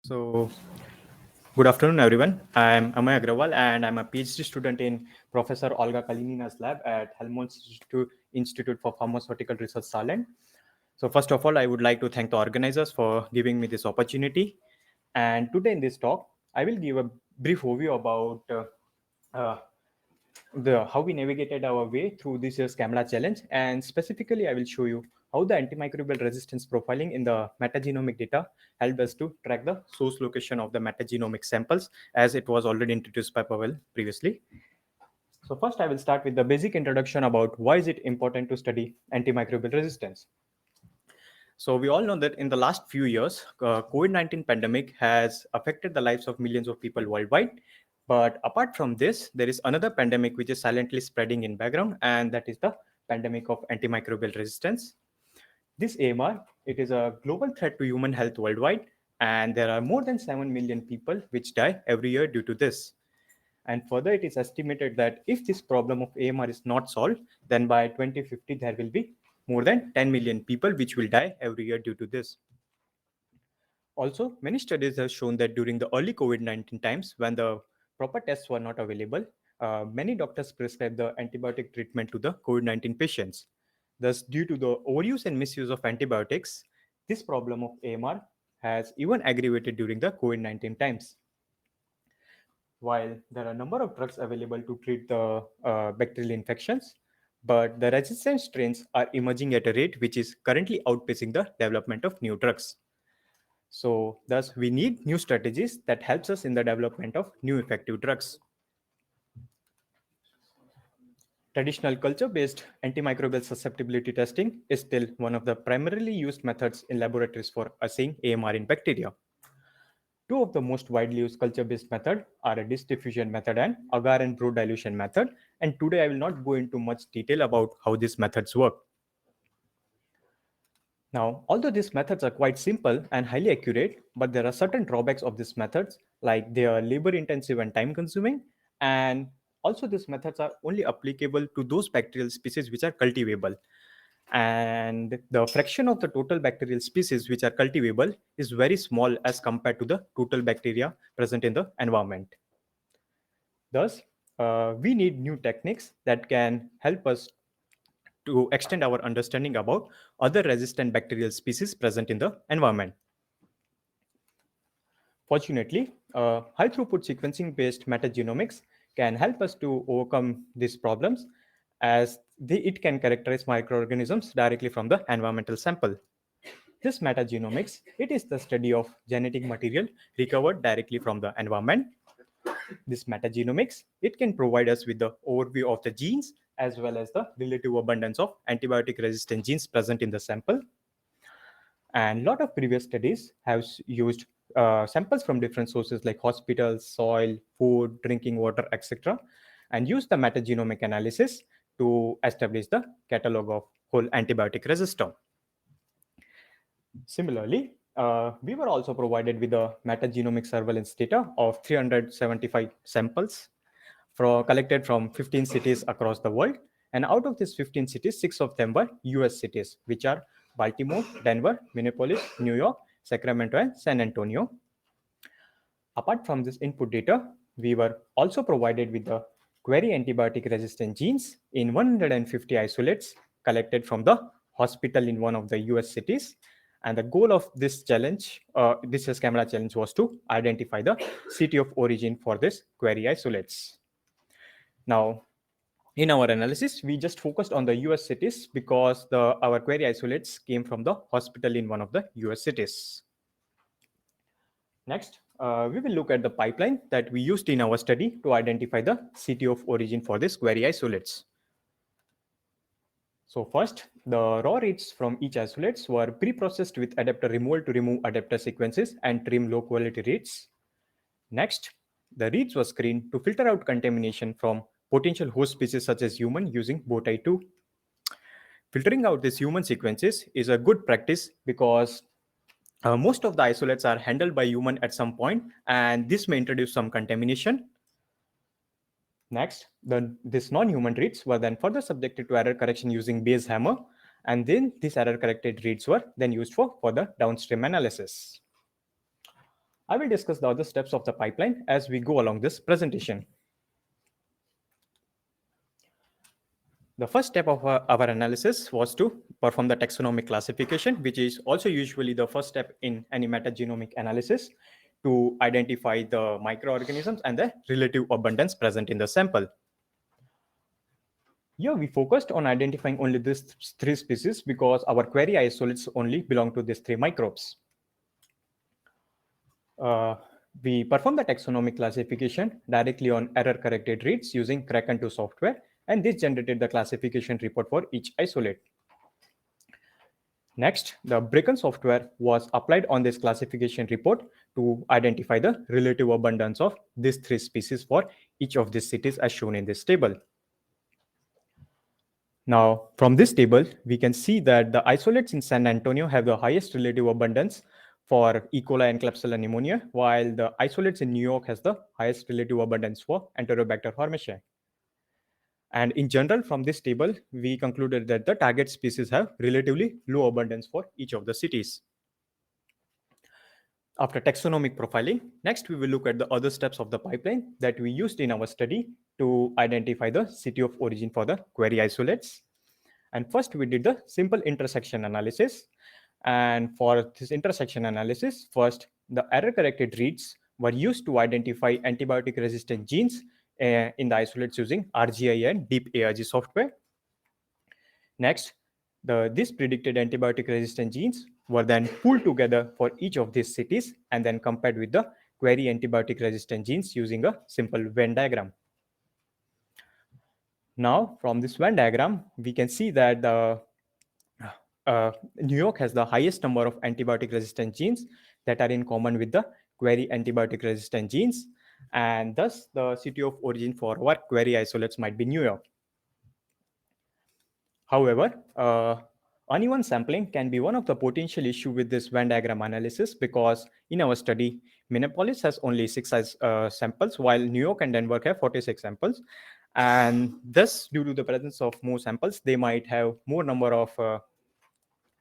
So, good afternoon, everyone. I'm Amay Agrawal, and I'm a PhD student in Professor Olga Kalinina's lab at Helmholtz Institute for Pharmaceutical Research, Salem. So, first of all, I would like to thank the organizers for giving me this opportunity. And today in this talk, I will give a brief overview about uh, the how we navigated our way through this year's CAMDA challenge, and specifically I will show you how the antimicrobial resistance profiling in the metagenomic data helped us to track the source location of the metagenomic samples, as it was already introduced by Pavel previously. So first I will start with the basic introduction about why is it important to study antimicrobial resistance. So we all know that in the last few years, COVID-19 pandemic has affected the lives of millions of people worldwide. But apart from this, there is another pandemic which is silently spreading in background, and that is the pandemic of antimicrobial resistance. This AMR, it is a global threat to human health worldwide, and there are more than 7 million people which die every year due to this. And further, it is estimated that if this problem of AMR is not solved, then by 2050, there will be more than 10 million people which will die every year due to this. Also, many studies have shown that during the early COVID-19 times, when the proper tests were not available, many doctors prescribed the antibiotic treatment to the COVID-19 patients. Thus, due to the overuse and misuse of antibiotics, this problem of AMR has even aggravated during the COVID-19 times. While there are a number of drugs available to treat the bacterial infections, but the resistant strains are emerging at a rate which is currently outpacing the development of new drugs. So thus we need new strategies that helps us in the development of new effective drugs. Traditional culture-based antimicrobial susceptibility testing is still one of the primarily used methods in laboratories for assaying AMR in bacteria. Two of the most widely used culture-based methods are a disk diffusion method and agar and brew dilution method. And today I will not go into much detail about how these methods work. Now, although these methods are quite simple and highly accurate, but there are certain drawbacks of these methods, like they are labor intensive and time consuming. And also these methods are only applicable to those bacterial species which are cultivable. And the fraction of the total bacterial species which are cultivable is very small as compared to the total bacteria present in the environment. Thus, we need new techniques that can help us to extend our understanding about other resistant bacterial species present in the environment. Fortunately, high throughput sequencing based metagenomics can help us to overcome these problems, as it can characterize microorganisms directly from the environmental sample. This metagenomics, it is the study of genetic material recovered directly from the environment. This metagenomics, it can provide us with the overview of the genes as well as the relative abundance of antibiotic resistant genes present in the sample. And a lot of previous studies have used samples from different sources like hospitals, soil, food, drinking water, etc., and used the metagenomic analysis to establish the catalog of whole antibiotic resistor. Similarly, we were also provided with the metagenomic surveillance data of 375 samples collected from 15 cities across the world. And out of these 15 cities, 6 of them were US cities, which are Baltimore, Denver, Minneapolis, New York, Sacramento, and San Antonio. Apart from this input data, we were also provided with the query antibiotic resistant genes in 150 isolates collected from the hospital in one of the US cities. And the goal of this challenge, this is CAMDA challenge, was to identify the city of origin for this query isolates. Now, in our analysis, we just focused on the US cities because our query isolates came from the hospital in one of the US cities. Next, we will look at the pipeline that we used in our study to identify the city of origin for these query isolates. So first, the raw reads from each isolates were pre-processed with adapter removal to remove adapter sequences and trim low-quality reads. Next, the reads were screened to filter out contamination from potential host species such as human using Botai2. Filtering out these human sequences is a good practice because most of the isolates are handled by human at some point, and this may introduce some contamination. Next, these non-human reads were then further subjected to error correction using Bayes hammer, and then these error corrected reads were then used for further downstream analysis. I will discuss the other steps of the pipeline as we go along this presentation. The first step of our analysis was to perform the taxonomic classification, which is also usually the first step in any metagenomic analysis to identify the microorganisms and the relative abundance present in the sample. Here we focused on identifying only these three species because our query isolates only belong to these three microbes. We performed the taxonomic classification directly on error-corrected reads using Kraken2 software, and this generated the classification report for each isolate. Next, the Braken software was applied on this classification report to identify the relative abundance of these three species for each of these cities as shown in this table. Now, from this table, we can see that the isolates in San Antonio have the highest relative abundance for E. coli and Klebsiella pneumonia, while the isolates in New York has the highest relative abundance for Enterobacter formaceae. And in general, from this table, we concluded that the target species have relatively low abundance for each of the cities. After taxonomic profiling, next we will look at the other steps of the pipeline that we used in our study to identify the city of origin for the query isolates. And first we did the simple intersection analysis. And for this intersection analysis, first the error-corrected reads were used to identify antibiotic-resistant genes in the isolates using RGI and Deep ARG software. Next, these predicted antibiotic-resistant genes were then pooled together for each of these cities and then compared with the query antibiotic-resistant genes using a simple Venn diagram. Now, from this Venn diagram, we can see that New York has the highest number of antibiotic-resistant genes that are in common with the query antibiotic-resistant genes, and thus the city of origin for our query isolates might be New York. However, uneven sampling can be one of the potential issue with this Venn diagram analysis because in our study, Minneapolis has only 6 samples, while New York and Denver have 46 samples. And thus, due to the presence of more samples, they might have more number of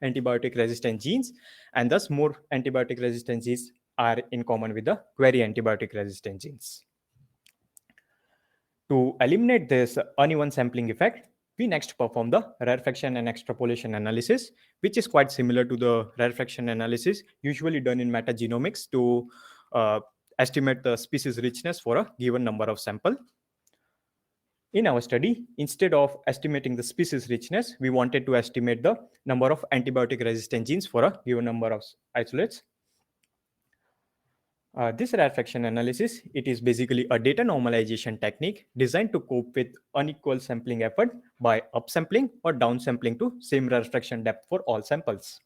antibiotic-resistant genes, and thus more antibiotic-resistant genes are in common with the query antibiotic-resistant genes. To eliminate this uneven sampling effect, we next perform the rarefaction and extrapolation analysis, which is quite similar to the rarefaction analysis usually done in metagenomics to estimate the species richness for a given number of sample. In our study, instead of estimating the species richness, we wanted to estimate the number of antibiotic-resistant genes for a given number of isolates. This rarefaction analysis, it is basically a data normalization technique designed to cope with unequal sampling effort by upsampling or downsampling to same rarefaction depth for all samples.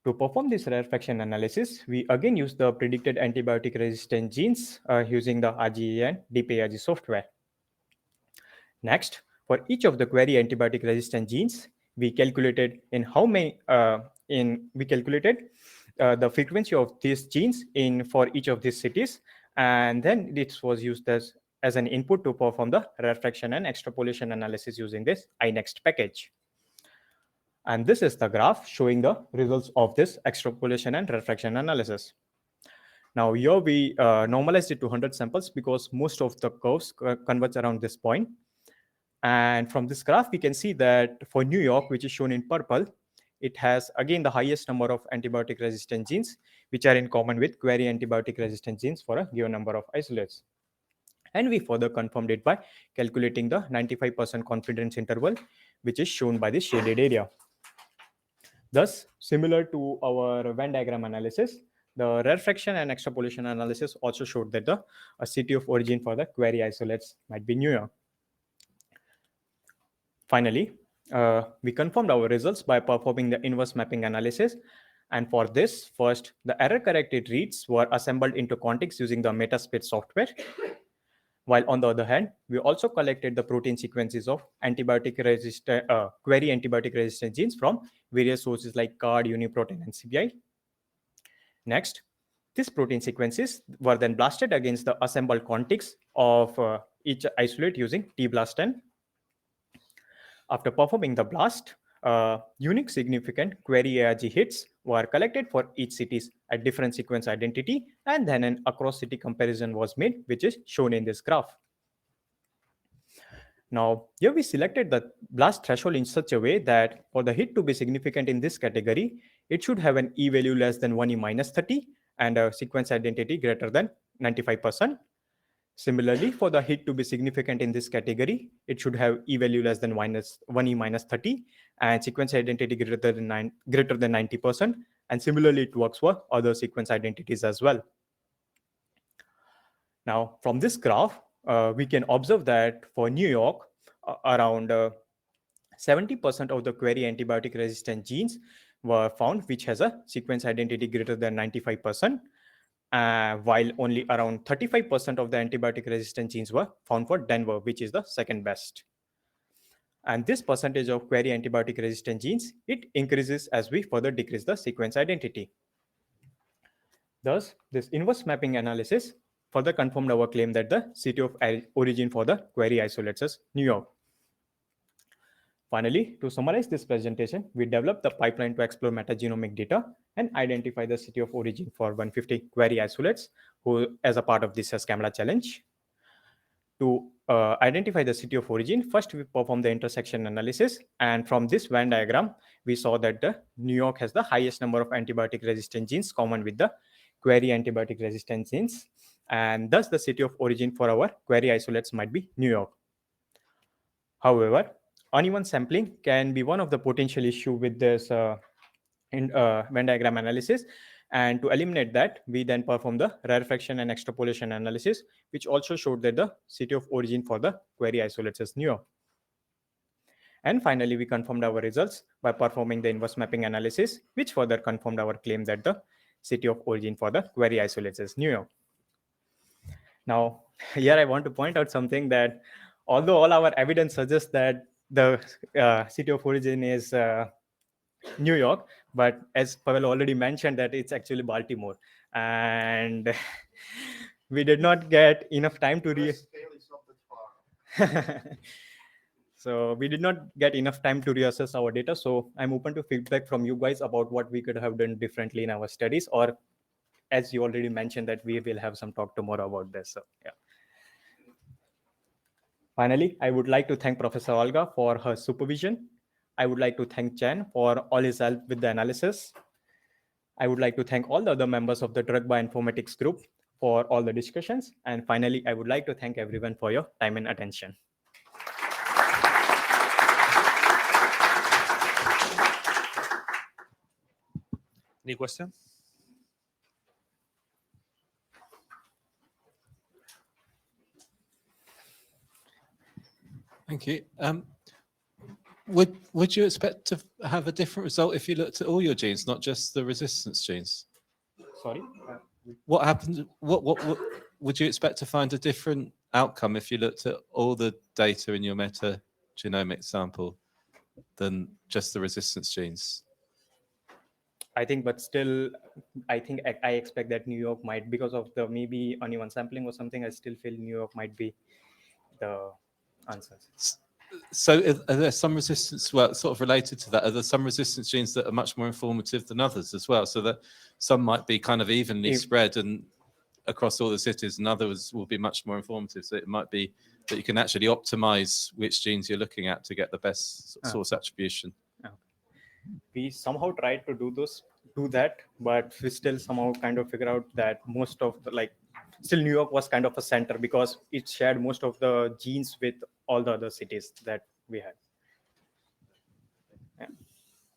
To perform this rarefaction analysis, we again use the predicted antibiotic-resistant genes using the RGA and DPARG software. Next, for each of the query antibiotic-resistant genes, we calculated the frequency of these genes for each of these cities, and then this was used as an input to perform the rarefaction and extrapolation analysis using this iNext package. And this is the graph showing the results of this extrapolation and rarefaction analysis. Now here we normalized it to 100 samples because most of the curves converge around this point. And from this graph, we can see that for New York, which is shown in purple, it has again the highest number of antibiotic-resistant genes, which are in common with query antibiotic-resistant genes for a given number of isolates. And we further confirmed it by calculating the 95% confidence interval, which is shown by the shaded area. Thus, similar to our Venn diagram analysis, the rarefaction and extrapolation analysis also showed that the city of origin for the query isolates might be New York. Finally, we confirmed our results by performing the inverse mapping analysis. And for this, first, the error-corrected reads were assembled into contigs using the Metaspit software. While on the other hand, we also collected the protein sequences of query antibiotic-resistant genes from various sources like CARD, Uniprotein, and CBI. Next, these protein sequences were then blasted against the assembled contigs of each isolate using tBlastN. After performing the blast, Unique significant query ARG hits were collected for each cities at different sequence identity, and then an across city comparison was made, which is shown in this graph. Now, here we selected the blast threshold in such a way that for the hit to be significant in this category, it should have an E value less than 1E minus 30 and a sequence identity greater than 95%. Similarly, for the hit to be significant in this category, it should have E value less than 1E minus 30 and sequence identity greater than 90%. And similarly, it works for other sequence identities as well. Now, from this graph, we can observe that for New York, around 70% of the query antibiotic resistant genes were found, which has a sequence identity greater than 95%. While only around 35% of the antibiotic resistant genes were found for Denver, which is the second best. And this percentage of query antibiotic resistant genes, it increases as we further decrease the sequence identity. Thus, this inverse mapping analysis further confirmed our claim that the city of origin for the query isolates is New York. Finally, to summarize this presentation, we developed the pipeline to explore metagenomic data and identify the city of origin for 150 query isolates who as a part of this CAMDA challenge. To identify the city of origin, first we performed the intersection analysis, and from this Venn diagram, we saw that the New York has the highest number of antibiotic resistant genes common with the query antibiotic resistant genes, and thus the city of origin for our query isolates might be New York. However, uneven sampling can be one of the potential issue with this Venn diagram analysis. And to eliminate that, we then perform the rarefaction and extrapolation analysis, which also showed that the city of origin for the query isolates is New York. And finally, we confirmed our results by performing the inverse mapping analysis, which further confirmed our claim that the city of origin for the query isolates is New York. Now, here I want to point out something that although all our evidence suggests that the city of origin is New York, but as Pavel already mentioned that it's actually Baltimore, and we did not get enough time to so we did not get enough time to reassess our data. So I'm open to feedback from you guys about what we could have done differently in our studies, or as you already mentioned that we will have some talk tomorrow about this. So yeah. Finally, I would like to thank Professor Olga for her supervision. I would like to thank Chen for all his help with the analysis. I would like to thank all the other members of the drug bioinformatics group for all the discussions. And finally, I would like to thank everyone for your time and attention. Any question? Thank you. Would you expect to have a different result if you looked at all your genes, not just the resistance genes? Sorry? What happened? What would you expect to find a different outcome if you looked at all the data in your metagenomic sample than just the resistance genes? I think, but still, I think I expect that New York might, because of the maybe uneven sampling or something, I still feel New York might be the answers. So are there some resistance, well, sort of related to that, are there some resistance genes that are much more informative than others as well? So that some might be kind of evenly spread and across all the cities, and others will be much more informative. So it might be that you can actually optimize which genes you're looking at to get the best source attribution. We somehow tried to do that, but we still somehow kind of figure out that most of the, still New York was kind of a center because it shared most of the genes with all the other cities that we had. Yeah.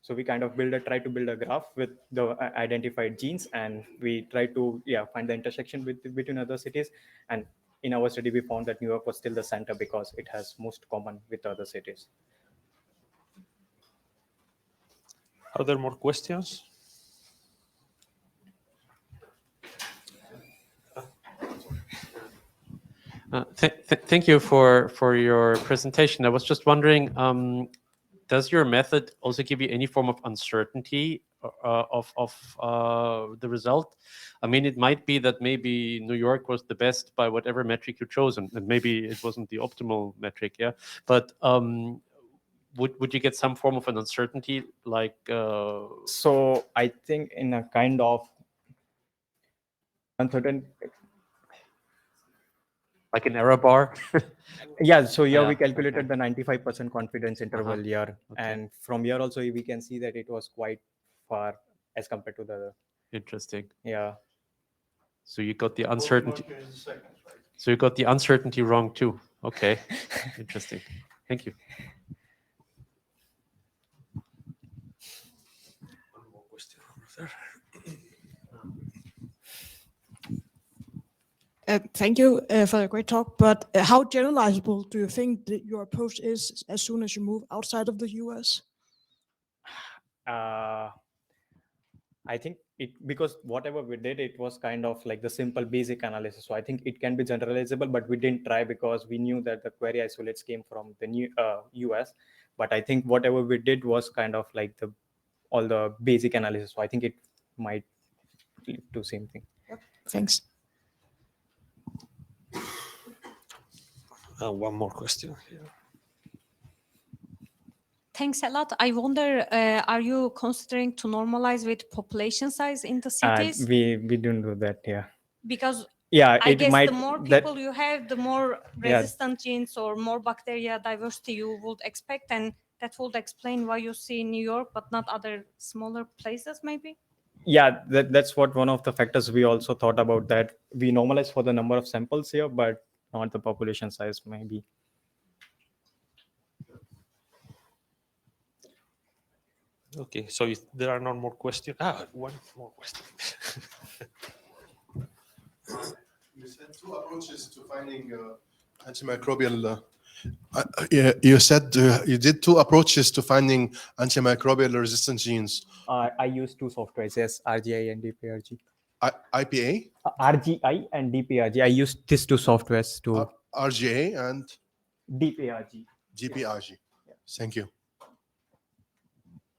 So we kind of try to build a graph with the identified genes, and we try to find the intersection between other cities. And in our study, we found that New York was still the center because it has most common with other cities. Are there more questions? Thank you for your presentation. I was just wondering, does your method also give you any form of uncertainty of the result? I mean, it might be that maybe New York was the best by whatever metric you chose, and maybe it wasn't the optimal metric, yeah. But would you get some form of an uncertainty, like So I think in a kind of uncertain, like an error bar? yeah. So here we Yeah, calculated okay. the 95% confidence interval here, okay. and from here also we can see that it was quite far as compared to the other. Interesting. Yeah. So you got the uncertainty. So you got the uncertainty wrong too. Okay. Interesting. Thank you. One more question over there. Thank you for the great talk. But how generalizable do you think that your approach is as soon as you move outside of the US? I think it, because whatever we did, it was kind of like the simple basic analysis. So I think it can be generalizable, but we didn't try because we knew that the query isolates came from the new US. But I think whatever we did was kind of like all the basic analysis. So I think it might lead to same thing. Thanks. One more question here. Thanks a lot. I wonder, are you considering to normalize with population size in the cities? We didn't do that. Yeah. Because Yeah. I guess might the more that- people you have, the more Yeah. resistant genes or more bacteria diversity you would expect, and that would explain why you see New York but not other smaller places, maybe. Yeah, that's what one of the factors we also thought about, that we normalize for the number of samples here, but not the population size, maybe. Okay, so if there are no more questions, one more question. You said two approaches to finding antimicrobial. Yeah, you said you did two approaches to finding antimicrobial resistant genes. I use two softwares, yes, RGI and DPRG. IPA, RGI and DPRG. I use these two softwares to RGA, and DPRG. GPRG. Thank you.